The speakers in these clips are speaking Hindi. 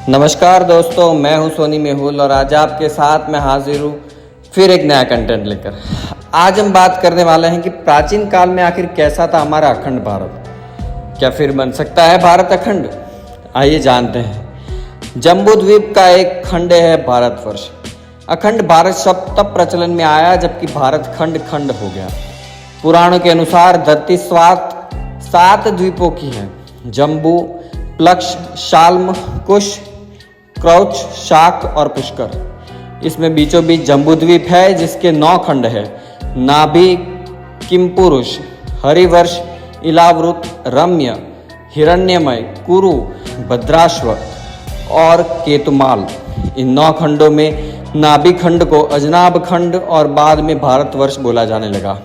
नमस्कार दोस्तों, मैं हूं सोनी मेहुल और आज आपके साथ मैं हाजिर हूं फिर एक नया कंटेंट लेकर। आज हम बात करने वाले हैं कि प्राचीन काल में आखिर कैसा था हमारा अखंड भारत। क्या फिर बन सकता है भारत अखंड? आइए जानते हैं। जम्बू द्वीप का एक खंड है भारतवर्ष। अखंड भारत शब्द तब प्रचलन में आया जबकि भारत खंड खंड हो गया। पुराणों के अनुसार धरती सात द्वीपों की है: जम्बू, प्लक्ष, शाल्म, कुश, क्रौच, शाक और पुष्कर। इसमें बीचों बीच जम्बू द्वीप है जिसके 9 खंड है: नाभि, किमपुरुष, हरिवर्ष, इलावृत, रम्य, हिरण्यमय, कुरु, भद्राश्व और केतुमाल। इन 9 खंडों में नाभि खंड को अजनाब खंड और बाद में भारतवर्ष बोला जाने लगा।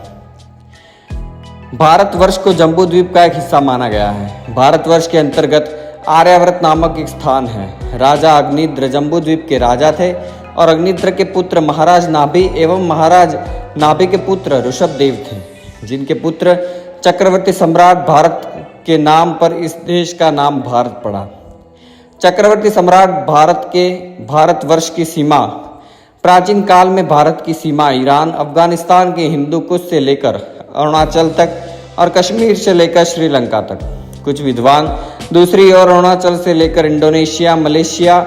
भारतवर्ष को जम्बू द्वीप का एक हिस्सा माना गया है। भारतवर्ष के अंतर्गत आर्यावर्त नामक एक स्थान है। राजा अग्निद्र जम्बू द्वीप के राजा थे और अग्निद्र के पुत्र महाराज नाभि एवं महाराज नाभि के पुत्र ऋषभदेव थे, जिनके पुत्र चक्रवर्ती सम्राट भारत के नाम पर इस देश का नाम भारत पड़ा। चक्रवर्ती सम्राट भारत के भारतवर्ष की सीमा प्राचीन काल में भारत की सीमा ईरान, अफगानिस्तान के हिंदू कुश से लेकर अरुणाचल तक और कश्मीर से लेकर श्रीलंका तक। कुछ विद्वान दूसरी ओर अरुणाचल से लेकर इंडोनेशिया, मलेशिया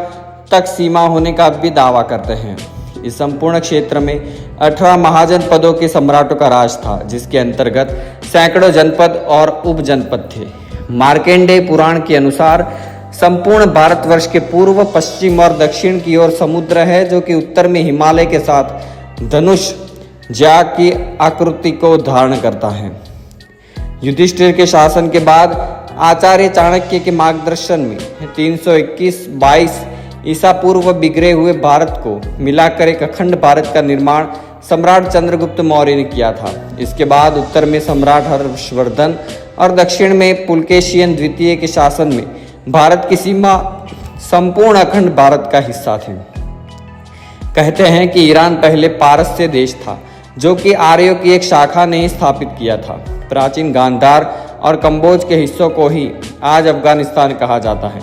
तक सीमा होने का भी दावा करते हैं। इस संपूर्ण क्षेत्र में 18 महाजनपदों के सम्राटों का राज था, जिसके अंतर्गत सैकड़ों जनपद और उपजनपद थे। मार्कंडेय पुराण के अनुसार संपूर्ण भारतवर्ष के पूर्व, पश्चिम और दक्षिण की ओर समुद्र है, जो कि उत्तर में हिमालय के साथ धनुष ज्या की आकृति को धारण करता है। युधिष्ठिर के शासन के बाद आचार्य चाणक्य के मार्गदर्शन में 321-22 ईसा पूर्व बिगड़े हुए भारत को मिलाकर एक अखंड भारत का निर्माण सम्राट चंद्रगुप्त मौर्य ने किया था। इसके बाद उत्तर में सम्राट हर्षवर्धन और दक्षिण में पुलकेशियन द्वितीय के शासन में भारत की सीमा संपूर्ण अखंड भारत का हिस्सा थी। कहते हैं कि ईरान पहले पारस्य देश था, जो कि आर्यों की एक शाखा ने ही स्थापित किया था। प्राचीन गांधार और कंबोज के हिस्सों को ही आज अफगानिस्तान कहा जाता है।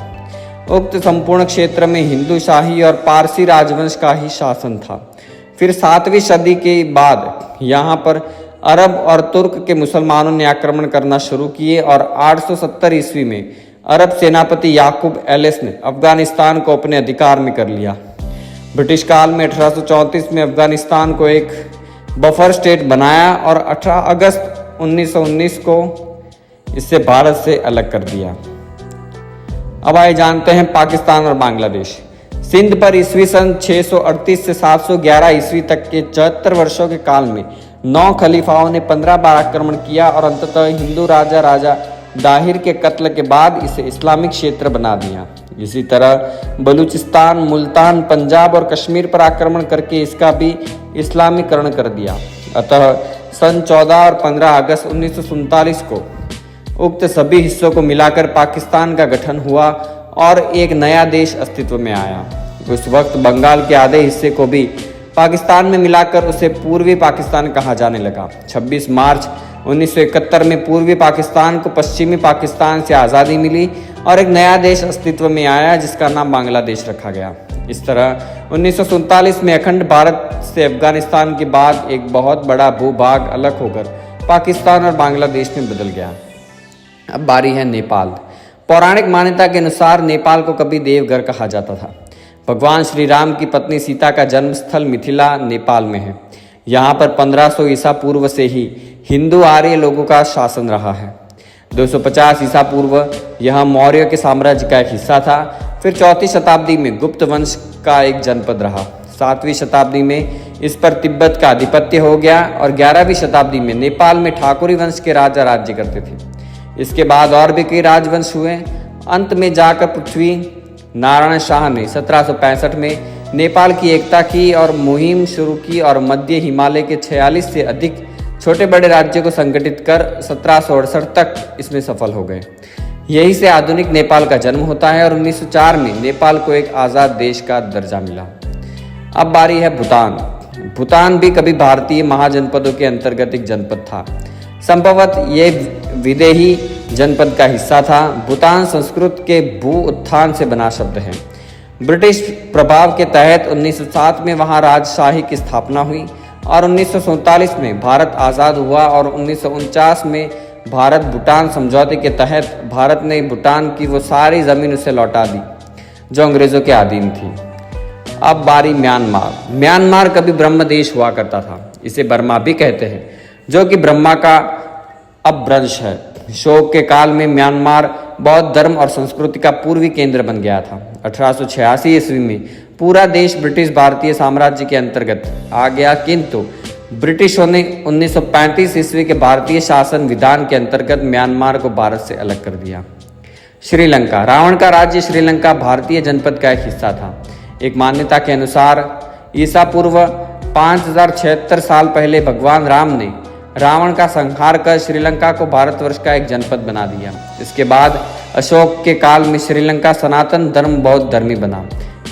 उक्त संपूर्ण क्षेत्र में हिंदू शाही और पारसी राजवंश का ही शासन था। फिर 7वीं सदी के बाद यहाँ पर अरब और तुर्क के मुसलमानों ने आक्रमण करना शुरू किए और 870 ईस्वी में अरब सेनापति याकूब एलिस ने अफगानिस्तान को अपने अधिकार में कर लिया। ब्रिटिश काल में 1834 में अफगानिस्तान को एक बफर स्टेट बनाया और 18 अगस्त 1919 को इससे भारत से अलग कर दिया। अब आइए जानते हैं पाकिस्तान और बांग्लादेश। सिंध पर ईस्वी सन 638 से 711 ईस्वी तक के 74 वर्षों के काल में 9 खलीफाओं ने 15 बार आक्रमण किया और अंततः हिंदू राजा दाहिर के कत्ल के बाद इसे इस्लामिक क्षेत्र बना दिया। इसी तरह बलूचिस्तान, मुल्तान, पंजाब और कश्मीर पर आक्रमण करके इसका भी इस्लामीकरण कर दिया। अतः सन 14 और 15 अगस्त 1947 को उक्त सभी हिस्सों को मिलाकर पाकिस्तान का गठन हुआ और एक नया देश अस्तित्व में आया। उस वक्त बंगाल के आधे हिस्से को भी पाकिस्तान में मिलाकर उसे पूर्वी पाकिस्तान कहा जाने लगा। 26 मार्च 1971 में पूर्वी पाकिस्तान को पश्चिमी पाकिस्तान से आज़ादी मिली और एक नया देश अस्तित्व में आया, जिसका नाम बांग्लादेश रखा गया। इस तरह 1947 में अखंड भारत से अफगानिस्तान के बाद एक बहुत बड़ा भूभाग अलग होकर पाकिस्तान और बांग्लादेश में बदल गया। अब बारी है नेपाल। पौराणिक मान्यता के अनुसार नेपाल को कभी देवघर कहा जाता था। भगवान श्री राम की पत्नी सीता का जन्म स्थल मिथिला नेपाल में है। यहाँ पर 1500 ईसा पूर्व से ही हिंदू आर्य लोगों का शासन रहा है। 250 ईसा पूर्व यह मौर्य के साम्राज्य का एक हिस्सा था। फिर 4वीं शताब्दी में गुप्त वंश का एक जनपद रहा। 7वीं शताब्दी में इस पर तिब्बत का आधिपत्य हो गया और 11वीं शताब्दी में नेपाल में ठाकुरी वंश के राजा राज्य करते थे। इसके बाद और भी कई राजवंश हुए। अंत में जाकर पृथ्वी नारायण शाह ने 1765 में नेपाल की एकता की और मुहिम शुरू की और मध्य हिमालय के 46 से अधिक छोटे बड़े राज्यों को संगठित कर 1768 तक इसमें सफल हो गए। यही से आधुनिक नेपाल का जन्म होता है और 1904 में नेपाल को एक आज़ाद देश का दर्जा मिला। अब बारी है भूटान। भूटान भी कभी भारतीय महाजनपदों के अंतर्गत एक जनपद था। संभवतः ये विदेही जनपद का हिस्सा था। भूटान संस्कृत के भू उत्थान से बना शब्द है। ब्रिटिश प्रभाव के तहत 1907 में वहां राजशाही की स्थापना हुई और 1947 में भारत आज़ाद हुआ और 1949 में भारत भूटान समझौते के तहत भारत ने भूटान की वो सारी ज़मीन उसे लौटा दी जो अंग्रेज़ों के अधीन थी। अब बारी म्यांमार। म्यांमार कभी ब्रह्म देश हुआ करता था, इसे बर्मा भी कहते हैं, जो कि ब्रह्मा का अपभ्रंश है। शोक के काल में म्यांमार बौद्ध धर्म और संस्कृति का पूर्वी केंद्र बन गया था। 1886 ईस्वी में पूरा देश ब्रिटिश भारतीय साम्राज्य के अंतर्गत आ गया, किंतु ब्रिटिशों ने 1935 ईस्वी के भारतीय शासन विधान के अंतर्गत म्यांमार को भारत से अलग कर दिया। श्रीलंका। रावण का राज्य श्रीलंका भारतीय जनपद का एक हिस्सा था। एक मान्यता के अनुसार ईसा पूर्व 5076 साल पहले भगवान राम ने रावण का संहार कर श्रीलंका को भारतवर्ष का एक जनपद बना दिया। इसके बाद अशोक के काल में श्रीलंका सनातन धर्म बौद्ध धर्मी बना।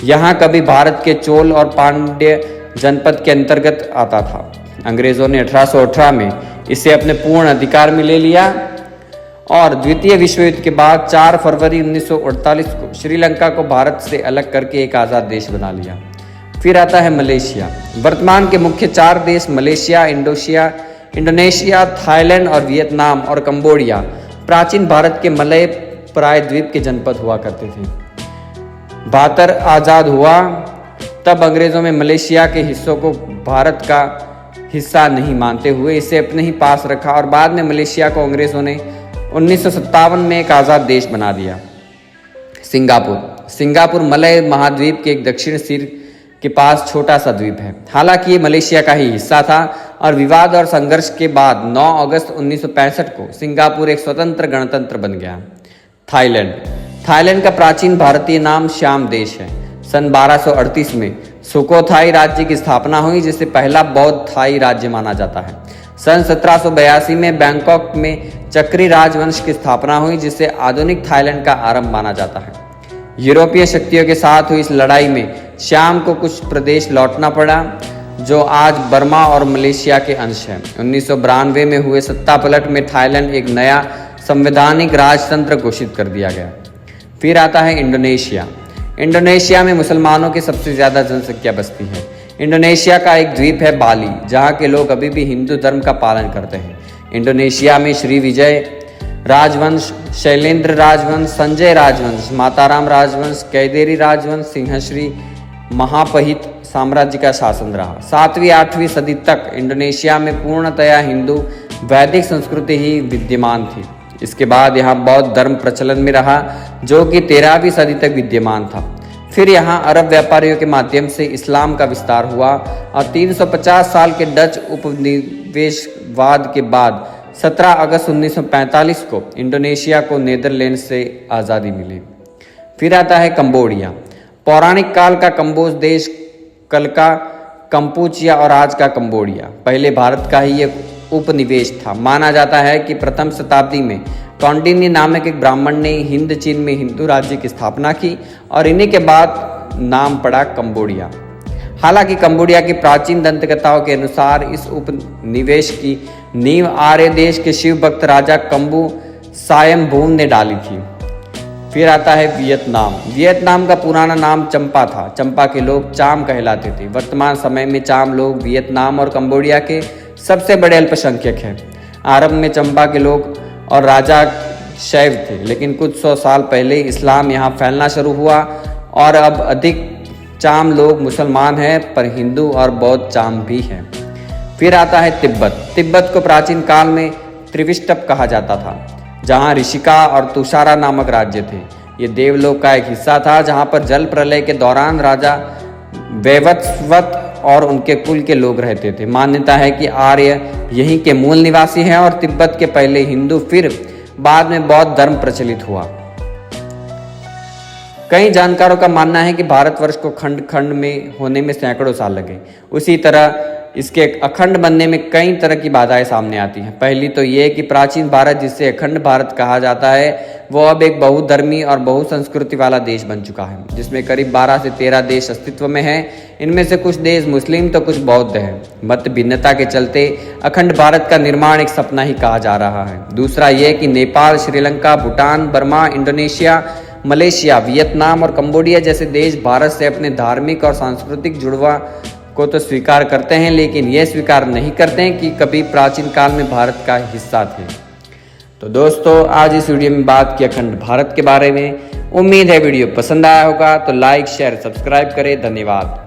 यहाँ कभी भारत के चोल और पांड्य जनपद के अंतर्गत आता था। अंग्रेजों ने 1818 में इसे अपने पूर्ण अधिकार में ले लिया और द्वितीय विश्व युद्ध के बाद 4 फरवरी 1948 को श्रीलंका को भारत से अलग करके एक आज़ाद देश बना लिया। फिर आता है मलेशिया। वर्तमान के मुख्य 4 देश मलेशिया, इंडोनेशिया, थाईलैंड और वियतनाम और कंबोडिया प्राचीन भारत के मलय प्रायद्वीप के जनपद हुआ करते थे। 72 आज़ाद हुआ तब अंग्रेज़ों में मलेशिया के हिस्सों को भारत का हिस्सा नहीं मानते हुए इसे अपने ही पास रखा और बाद में मलेशिया को अंग्रेज़ों ने 1957 में एक आज़ाद देश बना दिया। सिंगापुर मलय महाद्वीप के एक दक्षिण सिर के पास छोटा सा द्वीप है। हालांकि ये मलेशिया का ही हिस्सा था और विवाद और संघर्ष के बाद 9 अगस्त 1965 को सिंगापुर एक स्वतंत्र गणतंत्र बन गया। थाईलैंड का प्राचीन भारतीय नाम श्याम देश है। सन 1238 में सुकोथाई राज्य की स्थापना हुई, जिसे पहला बौद्ध थाई राज्य माना जाता है। सन 1782 में बैंकॉक में चक्री राजवंश की स्थापना हुई, जिसे आधुनिक थाईलैंड का आरंभ माना जाता है। यूरोपीय शक्तियों के साथ हुई इस लड़ाई में श्याम को कुछ प्रदेश लौटना पड़ा, जो आज बर्मा और मलेशिया के अंश हैं। 1992 में हुए सत्ता पलट में थाईलैंड एक नया संवैधानिक राजतंत्र घोषित कर दिया गया। फिर आता है इंडोनेशिया में मुसलमानों की सबसे ज़्यादा जनसंख्या बसती है। इंडोनेशिया का एक द्वीप है बाली, जहाँ के लोग अभी भी हिंदू धर्म का पालन करते हैं। इंडोनेशिया में श्री विजय राजवंश, शैलेंद्र राजवंश, संजय राजवंश, माताराम राजवंश, कैदेरी राजवंश, सिंहश्री महापहित साम्राज्य का शासन रहा। 7वीं 8वीं सदी तक इंडोनेशिया में पूर्णतया हिंदू वैदिक संस्कृति ही विद्यमान थी। इसके बाद यहाँ बौद्ध धर्म प्रचलन में रहा, जो कि 13वीं सदी तक विद्यमान था। फिर यहाँ अरब व्यापारियों के माध्यम से इस्लाम का विस्तार हुआ और 350 साल के डच उपनिवेशवाद के बाद 17 अगस्त 1945 को इंडोनेशिया को नीदरलैंड से आज़ादी मिली। फिर आता है कंबोडिया। पौराणिक काल का कंबोज देश कल का कंपूचिया और आज का कंबोडिया पहले भारत का ही एक उपनिवेश था। माना जाता है कि प्रथम शताब्दी में कौंडिन्य नामक एक ब्राह्मण ने हिंद चीन में हिंदू राज्य की स्थापना की और इन्हीं के बाद नाम पड़ा कंबोडिया। हालांकि कंबोडिया की प्राचीन दंतकथाओं के अनुसार इस उपनिवेश की नींव आर्य देश के शिव भक्त राजा कंबू सायमभूम ने डाली थी। फिर आता है वियतनाम का पुराना नाम चंपा था। चंपा के लोग चाम कहलाते थे। वर्तमान समय में चाम लोग वियतनाम और कंबोडिया के सबसे बड़े अल्पसंख्यक हैं। आरंभ में चंपा के लोग और राजा शैव थे, लेकिन कुछ 100 साल पहले इस्लाम यहाँ फैलना शुरू हुआ और अब अधिक चाम लोग मुसलमान हैं, पर हिंदू और बौद्ध चाम भी हैं। फिर आता है तिब्बत को प्राचीन काल में त्रिविष्टप कहा जाता था, जहाँ ऋषिका और तुषारा नामक राज्य थे। ये देवलोक का एक हिस्सा था, जहाँ पर जल प्रलय के दौरान राजा वैवस्वत और उनके कुल के लोग रहते थे। मान्यता है कि आर्य यहीं के मूल निवासी हैं और तिब्बत के पहले हिंदू फिर बाद में बौद्ध धर्म प्रचलित हुआ। कई जानकारों का मानना है कि भारतवर्ष को खंड खंड में होने में सैकड़ों साल लगे। उसी तरह इसके अखंड बनने में कई तरह की बाधाएं सामने आती हैं। पहली तो ये कि प्राचीन भारत, जिसे अखंड भारत कहा जाता है, वो अब एक बहुधर्मी और बहुसंस्कृति वाला देश बन चुका है, जिसमें करीब 12 से 13 देश अस्तित्व में हैं। इनमें से कुछ देश मुस्लिम तो कुछ बौद्ध हैं। मत भिन्नता के चलते अखंड भारत का निर्माण एक सपना ही कहा जा रहा है। दूसरा ये कि Nepal, Sri Lanka, Bhutan, Burma, Indonesia, Malaysia, Vietnam और कंबोडिया जैसे देश भारत से अपने धार्मिक और सांस्कृतिक जुड़वा को तो स्वीकार करते हैं, लेकिन यह स्वीकार नहीं करते हैं कि कभी प्राचीन काल में भारत का हिस्सा थे। तो दोस्तों, आज इस वीडियो में बात की अखंड भारत के बारे में। उम्मीद है वीडियो पसंद आया होगा, तो लाइक शेयर सब्सक्राइब करें। धन्यवाद।